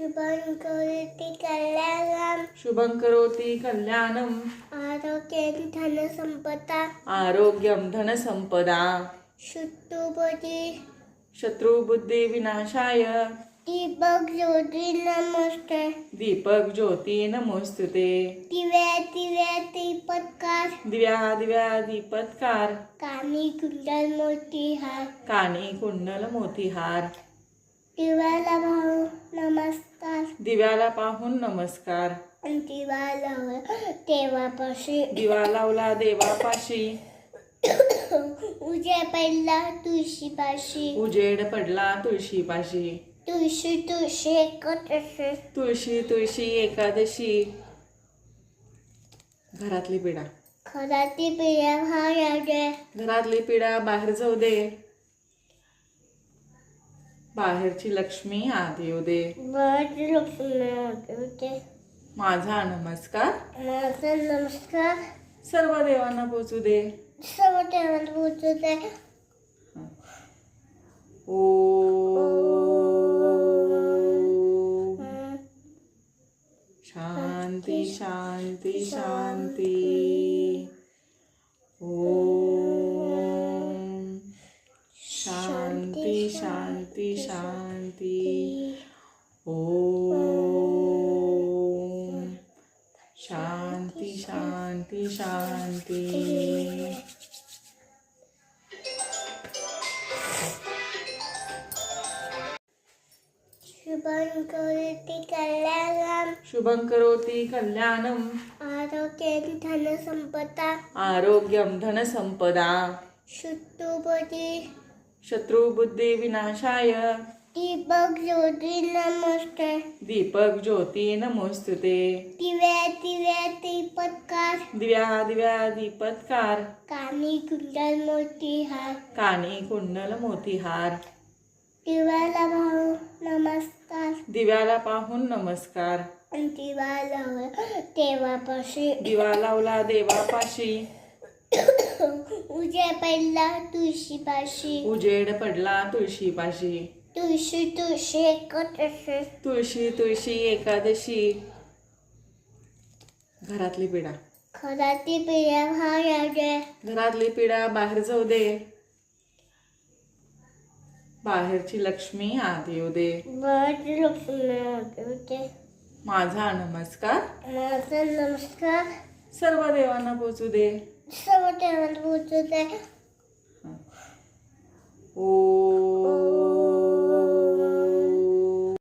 शुभं करोति कल्याणं शुभं करोति कल्याणं आरोग्यं धनसम्पदा आरोग्यं धनसंपदा शुद्धबुद्धि शत्रुबुद्धी विनाशाय दीपक ज्योति नमस्ते दीपक ज्योती नमोस्तुते दिव्या दिव्या दीपत्कार दिव्या दिव्या दीपत्कार कानी कुंडल मोती हार कानी कुंडल मोतीहार दिव्याला भाऊ नमस्कार दिव्याला पाहून नमस्कार आणि दिवा लावला देवापाशी दिवा लावला देवापाशी उद्या पहिला तुळशीपाशी उजेड पडला तुळशीपाशी तुळशी तुळशी एकत्र तुळशी तुळशी एकादशी घरातली पिढा खराती पिढ्या भाड्या घरातली पिढा बाहेर जाऊ दे बाहेरची लक्ष्मी आत येऊ दे बरं लक्ष्मी होते माझा नमस्कार माझा नमस्कार सर्व देवांना पोचू दे सर्व देवाला पोचवते शांती शांती शांती ओम शांती शांती शांती ओम शांती शांती शांती शुभं करोति कल्याणं शुभं करोति कल्याणं आरोग्यं धनसम्पदा आरोग्यं धनसंपदा शुद्धबुद्धि शत्रुबुद्धी विनाशाय दीपक ज्योति नमस्ते दीपक ज्योती नमोस्तुते दिव्या दिव्या दीपत्कार दिव्या दिव्या दीपत्कार कानी कुंडल मोती हार कानी कुंडल मोतीहार दिव्याला भाऊ नमस्कार दिव्याला पाहून नमस्कार आणि दिवा लावला देवापाशी दिवा लावला देवापाशी उद्या पहिला तुळशीपाशी उजेड पडला तुळशीपाशी तुळशी तुळशी एकत्र तुळशी तुळशी एकादशी घरातली पिढा खराती पिढ्या भाड्या घरातली पिढा बाहेर जाऊ दे बाहेरची लक्ष्मी आत येऊ दे बरं लक्ष्मी होते माझा नमस्कार माझा नमस्कार सर्व देवांना पोचू दे सर्व देवाला पोचवते ओम